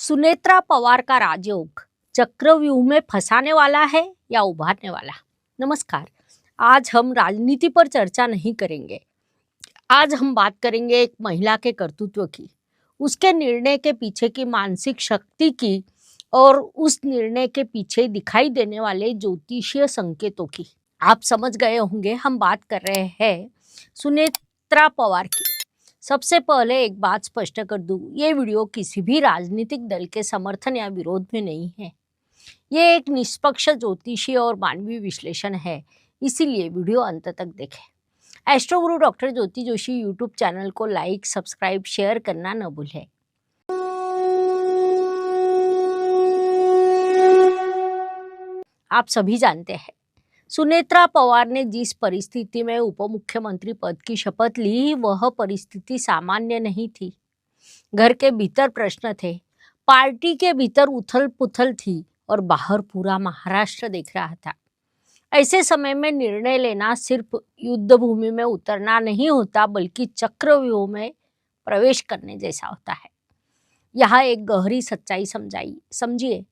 सुनेत्रा पवार का राजयोग चक्रव्यूह में फंसाने वाला है या उभारने वाला। नमस्कार, आज हम राजनीति पर चर्चा नहीं करेंगे। आज हम बात करेंगे एक महिला के कर्तृत्व की, उसके निर्णय के पीछे की मानसिक शक्ति की और उस निर्णय के पीछे दिखाई देने वाले ज्योतिषीय संकेतों की। आप समझ गए होंगे हम बात कर रहे हैं सुनेत्रा पवार की। सबसे पहले एक बात स्पष्ट कर दूं, ये वीडियो किसी भी राजनीतिक दल के समर्थन या विरोध में नहीं है। ये एक निष्पक्ष ज्योतिषीय और मानवीय विश्लेषण है, इसीलिए वीडियो अंत तक देखें। एस्ट्रो गुरु डॉक्टर ज्योति जोशी यूट्यूब चैनल को लाइक, सब्सक्राइब, शेयर करना न भूलें। आप सभी जानते हैं सुनेत्रा पवार ने जिस परिस्थिति में उप मुख्यमंत्री पद की शपथ ली, वह परिस्थिति सामान्य नहीं थी। घर के भीतर प्रश्न थे, पार्टी के भीतर उथल पुथल थी और बाहर पूरा महाराष्ट्र देख रहा था। ऐसे समय में निर्णय लेना सिर्फ युद्ध भूमि में उतरना नहीं होता, बल्कि चक्रव्यूह में प्रवेश करने जैसा होता है। यहाँ एक गहरी सच्चाई समझिए।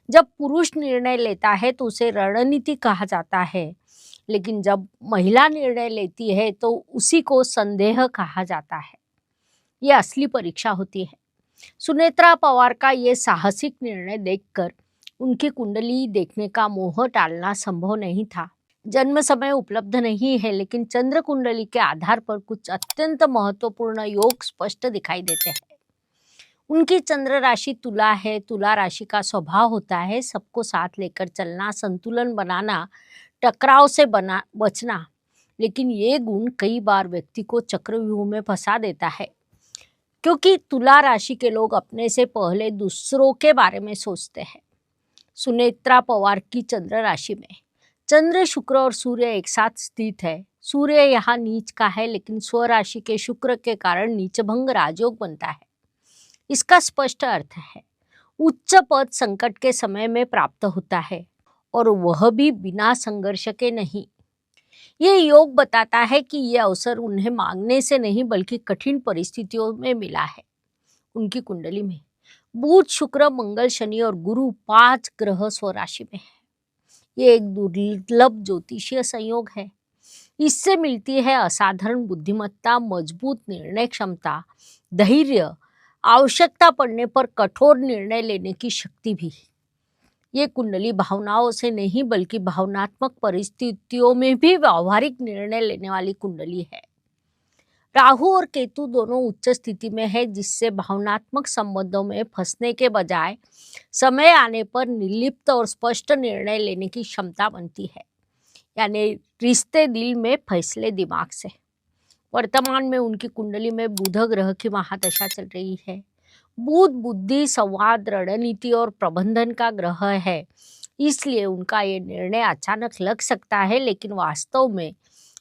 जब पुरुष निर्णय लेता है तो उसे रणनीति कहा जाता है, लेकिन जब महिला निर्णय लेती है तो उसी को संदेह कहा जाता है। ये असली परीक्षा होती है। सुनेत्रा पवार का ये साहसिक निर्णय देखकर उनकी कुंडली देखने का मोह टालना संभव नहीं था। जन्म समय उपलब्ध नहीं है, लेकिन चंद्र कुंडली के आधार पर कुछ अत्यंत महत्वपूर्ण योग स्पष्ट दिखाई देते हैं। उनकी चंद्र राशि तुला है। तुला राशि का स्वभाव होता है सबको साथ लेकर चलना, संतुलन बनाना, टकराव से बचना। लेकिन ये गुण कई बार व्यक्ति को चक्रव्यूह में फंसा देता है, क्योंकि तुला राशि के लोग अपने से पहले दूसरों के बारे में सोचते हैं। सुनेत्रा पवार की चंद्र राशि में चंद्र, शुक्र और सूर्य एक साथ स्थित है। सूर्य यहाँ नीच का है, लेकिन स्वराशि के शुक्र के कारण नीचभंग राजयोग बनता है। इसका स्पष्ट अर्थ है उच्च पद संकट के समय में प्राप्त होता है, और वह भी बिना संघर्ष के नहीं। ये योग बताता है कि ये अवसर उन्हें मांगने से नहीं, बल्कि कठिन परिस्थितियों में मिला है। उनकी कुंडली में बुध, शुक्र, मंगल, शनि और गुरु 5 ग्रह स्वराशि में है। ये एक दुर्लभ ज्योतिषीय संयोग है। इससे मिलती है असाधारण बुद्धिमत्ता, मजबूत निर्णय क्षमता, धैर्य, आवश्यकता पड़ने पर कठोर निर्णय लेने की शक्ति भी। ये कुंडली भावनाओं से नहीं, बल्कि भावनात्मक परिस्थितियों में भी व्यावहारिक निर्णय लेने वाली कुंडली है। राहु और केतु दोनों उच्च स्थिति में है, जिससे भावनात्मक संबंधों में फंसने के बजाय समय आने पर निर्लिप्त और स्पष्ट निर्णय लेने की क्षमता बनती है। यानी रिश्ते दिल में, फैसले दिमाग से। वर्तमान में उनकी कुंडली में बुध ग्रह की महादशा चल रही है। बुध बुद्धि, संवाद, रणनीति और प्रबंधन का ग्रह है, इसलिए उनका ये निर्णय अचानक लग सकता है, लेकिन वास्तव में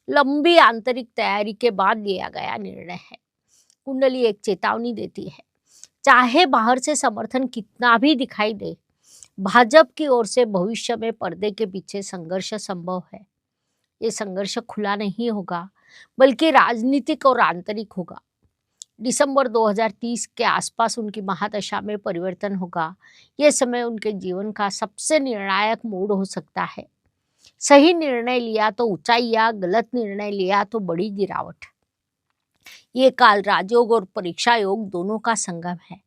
लंबी आंतरिक तैयारी के बाद लिया गया निर्णय है। कुंडली एक चेतावनी देती है, चाहे बाहर से समर्थन कितना भी दिखाई दे, भाजपा की ओर से भविष्य में पर्दे के पीछे संघर्ष संभव है। ये संघर्ष खुला नहीं होगा, बल्कि राजनीतिक और आंतरिक होगा। दिसंबर 2030 के आसपास उनकी महादशा में परिवर्तन होगा। यह समय उनके जीवन का सबसे निर्णायक मोड़ हो सकता है। सही निर्णय लिया तो ऊंचाई, या गलत निर्णय लिया तो बड़ी गिरावट। ये काल राजयोग और परीक्षा योग दोनों का संगम है।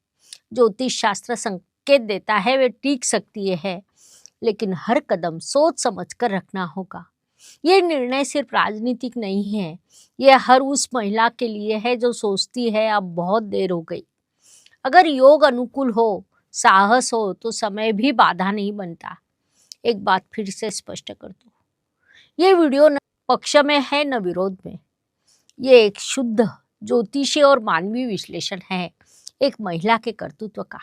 ज्योतिष शास्त्र संकेत देता है वे टिक सकती है, लेकिन हर कदम सोच समझ कर रखना होगा। ये निर्णय सिर्फ राजनीतिक नहीं है, यह हर उस महिला के लिए है जो सोचती है अब बहुत देर हो गई। अगर योग अनुकूल हो, साहस हो, तो समय भी बाधा नहीं बनता। एक बात फिर से स्पष्ट कर दूं, ये वीडियो न पक्ष में है न विरोध में। ये एक शुद्ध ज्योतिषीय और मानवीय विश्लेषण है, एक महिला के कर्तृत्व का।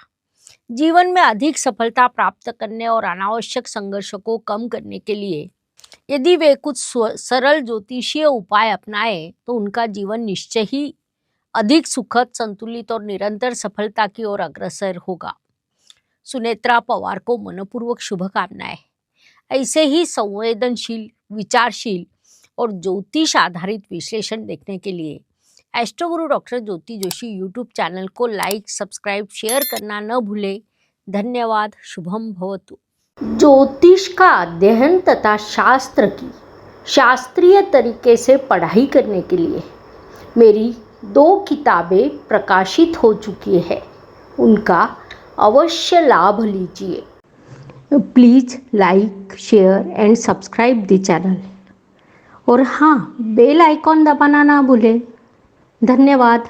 जीवन में अधिक सफलता प्राप्त करने और अनावश्यक संघर्षों को कम करने के लिए यदि वे कुछ सरल ज्योतिषीय उपाय अपनाए, तो उनका जीवन निश्चय ही अधिक सुखद, संतुलित और निरंतर सफलता की ओर अग्रसर होगा। सुनेत्रा पवार को मनपूर्वक शुभकामनाएं। ऐसे ही संवेदनशील, विचारशील और ज्योतिष आधारित विश्लेषण देखने के लिए एस्ट्रो गुरु डॉक्टर ज्योति जोशी यूट्यूब चैनल को लाइक, सब्सक्राइब, शेयर करना न भूलें। धन्यवाद। शुभम भवतु। ज्योतिष का अध्ययन तथा शास्त्र की शास्त्रीय तरीके से पढ़ाई करने के लिए मेरी 2 किताबें प्रकाशित हो चुकी है, उनका अवश्य लाभ लीजिए। Please like, share and subscribe the channel. और हाँ, बेल आइकॉन दबाना ना भूलें। धन्यवाद।